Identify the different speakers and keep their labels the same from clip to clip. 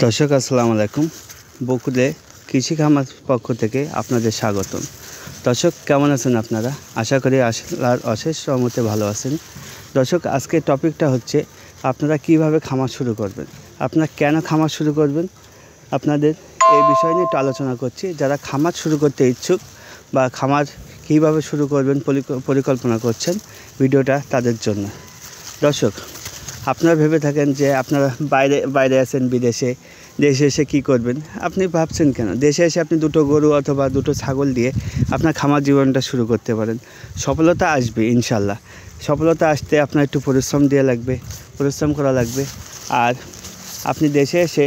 Speaker 1: দর্শক আসসালামু আলাইকুম। বকুলে কৃষি খামার পক্ষ থেকে আপনাদের স্বাগতম। দর্শক কেমন আছেন আপনারা? আশা করি আল্লাহর অশেষ রহমতে ভালো আছেন। দর্শক আজকের টপিকটা হচ্ছে আপনারা কিভাবে খামার শুরু করবেন, আপনারা কেন খামার শুরু করবেন, আপনাদের এই বিষয় নিয়ে একটু আলোচনা করছি। যারা খামার শুরু করতে ইচ্ছুক বা খামার কীভাবে শুরু করবেন পরিকল্পনা করছেন, ভিডিওটা তাদের জন্য। দর্শক আপনারা ভেবে থাকেন যে আপনারা বাইরে আছেন বিদেশে, দেশে এসে কী করবেন। আপনি ভাবছেন কেন? দেশে এসে আপনি দুটো গরু অথবা দুটো ছাগল দিয়ে আপনার খামার জীবনটা শুরু করতে পারেন। সফলতা আসবে ইনশাল্লাহ। সফলতা আসতে আপনার একটু পরিশ্রম করা লাগবে। আর আপনি দেশে এসে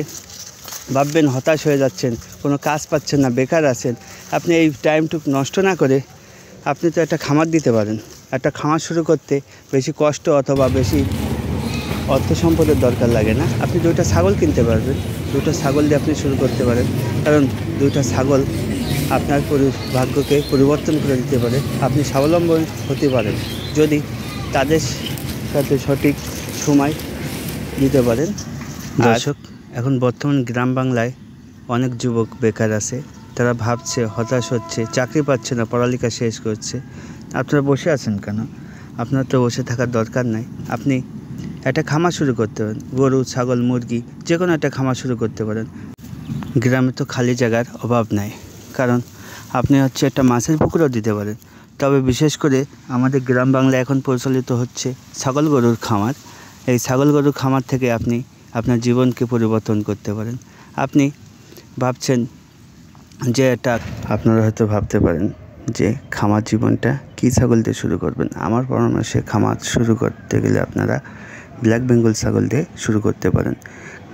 Speaker 1: ভাববেন হতাশ হয়ে যাচ্ছেন, কোনো কাজ পাচ্ছেন না, বেকার আছেন। আপনি এই টাইমটুকু নষ্ট না করে আপনি তো একটা খামার দিতে পারেন। একটা খামার শুরু করতে বেশি কষ্ট অথবা বেশি অর্থ সম্পদের দরকার লাগে না। আপনি দুইটা ছাগল কিনতে পারবেন, দুটো ছাগল দিয়ে আপনি শুরু করতে পারেন। কারণ দুইটা ছাগল আপনার ভাগ্যকে পরিবর্তন করে দিতে পারে। আপনি স্বাবলম্বী হতে পারেন যদি তাদের সাথে সঠিক সময় দিতে পারেন। দর্শক এখন বর্তমান গ্রাম বাংলায় অনেক যুবক বেকার আছে। তারা ভাবছে, হতাশ হচ্ছে, চাকরি পাচ্ছে না, পড়ালেখা শেষ করছে। আপনারা বসে আছেন কেন? আপনার তো বসে থাকার দরকার নাই। আপনি একটা খামার শুরু করতে পারেন। গরু, ছাগল, মুরগি যে কোনো একটা খামার শুরু করতে পারেন। গ্রামে তো খালি জায়গার অভাব নাই। কারণ আপনি একটা মাছের পুকুরও দিতে পারেন। তবে বিশেষ করে আমাদের গ্রাম বাংলায় এখন প্রচলিত হচ্ছে ছাগল গরুর খামার। এই ছাগল গরুর খামার থেকে আপনি আপনার জীবনকে পরিবর্তন করতে পারেন। আপনি ভাবছেন যে আপনারা হয়তো ভাবতে পারেন যে খামার জীবনটা কী ছাগল দিয়ে শুরু করবেন। আমার পরামর্শে খামার শুরু করতে গেলে আপনারা ব্ল্যাক বেঙ্গল ছাগল দিয়ে শুরু করতে পারেন।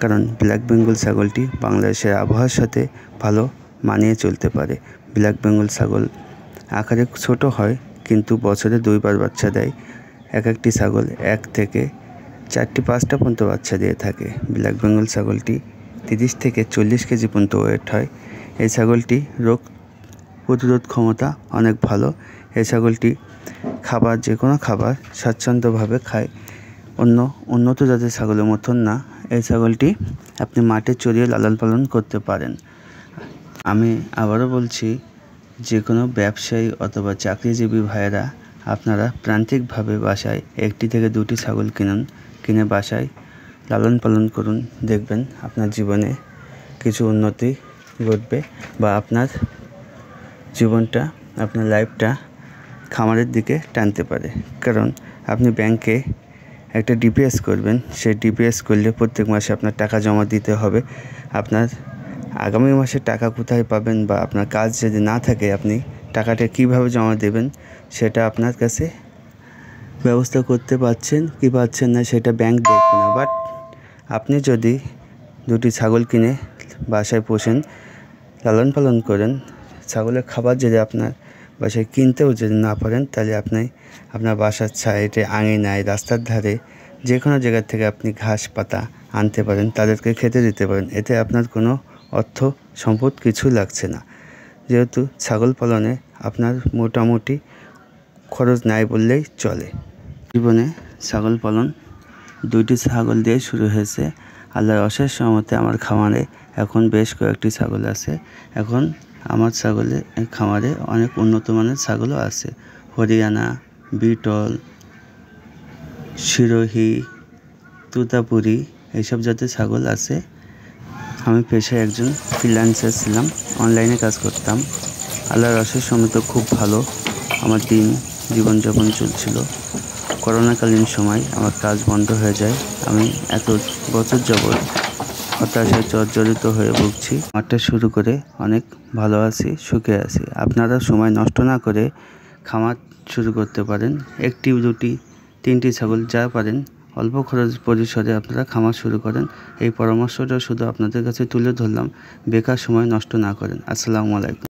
Speaker 1: কারণ ব্ল্যাক বেঙ্গল ছাগলটি বাংলাদেশের আবহাওয়ার সাথে ভালো মানিয়ে চলতে পারে। ব্ল্যাক বেঙ্গল ছাগল আকারে ছোট হয় কিন্তু বছরে 2 বার বাচ্চা দেয়। একটি ছাগল 1 থেকে 4টি 5টা পর্যন্ত বাচ্চা দিয়ে থাকে। ব্ল্যাক বেঙ্গল ছাগলটি 30 থেকে 40 কেজি পর্যন্ত ওয়েট হয়। এই ছাগলটি রোগ প্রতিরোধ ক্ষমতা অনেক ভালো। এই ছাগলটি যে কোনো খাবার স্বাচ্ছন্দ্যভাবে খায়। উন্নত জাতের ছাগলের মতন না। এই ছাগলটি আপনি মাঠে চড়িয়ে লালন পালন করতে পারেন। আমি আবারও বলছি, যে কোনো ব্যবসায়ী অথবা চাকরিজীবী ভাইয়েরা আপনারা প্রান্তিকভাবে বাসায় 1টি থেকে 2টি ছাগল কিনে বাসায় লালন পালন করুন। দেখবেন আপনার জীবনে কিছু উন্নতি ঘটবে বা আপনার জীবনটা, আপনার লাইফটা খামারের দিকে টানতে পারে। কারণ আপনি ব্যাংকে একটা ডিপিএস করবেন। সেই ডিপিএস করলে প্রত্যেক মাসে আপনার টাকা জমা দিতে হবে। আপনার আগামী মাসে টাকা কোথায় পাবেন বা আপনার কাজ যদি না থাকে আপনি টাকাটা কীভাবে জমা দেবেন সেটা আপনার কাছে ব্যবস্থা করতে পারছেন কি পাচ্ছেন না সেটা ব্যাংক দেখবে না। বাট আপনি যদি 2টি ছাগল কিনে বাসায় পোষেন, লালন পালন করেন, ছাগলের খাবার যদি আপনার বাসায় কিনতেও যদি না পারেন, তাহলে আপনি আপনার বাসার সাইডে, আঙিনায়, রাস্তার ধারে যে কোনো জায়গা থেকে আপনি ঘাস পাতা আনতে পারেন, তাদেরকে খেতে দিতে পারেন। এতে আপনার কোনো অর্থ সম্পদ কিছু লাগছে না। যেহেতু ছাগল পালনে আপনার মোটামুটি খরচ নাই বললেই চলে। জীবনে ছাগল পালন 2টি ছাগল দিয়ে শুরু হয়েছে। আল্লাহর অশেষ রহমতে আমার খামারে এখন বেশ কয়েকটি ছাগল আছে। এখন আমার খামারে অনেক উন্নত মানের ছাগলও আছে। হরিয়ানা, বিটল, সিরোহী, তুতাপুরি এইসব জাতের ছাগল আছে। আমি পেশায় একজন ফ্রিল্যান্সার ছিলাম, অনলাইনে কাজ করতাম। আল্লাহর অশেষ রহমতে খুব ভালো আমার জীবনযাপন চলছিল। করোনাকালীন সময় আমার কাজ বন্ধ হয়ে যায়। আমি এত বছর যাবৎ হতাশায় জর্জরিত হয়ে ভুগছি। খামারটা শুরু করে অনেক ভালো আছি, সুখে আছি। আপনারা সময় নষ্ট না করে খামার শুরু করতে পারেন। 1টি, 2টি, 3টি ছাগল যা পারেন অল্প খরচ পরিসরে আপনারা খামার শুরু করেন। এই পরামর্শটা শুধু আপনাদের কাছে তুলে ধরলাম। বেকার সময় নষ্ট না করেন। আসসালামু আলাইকুম।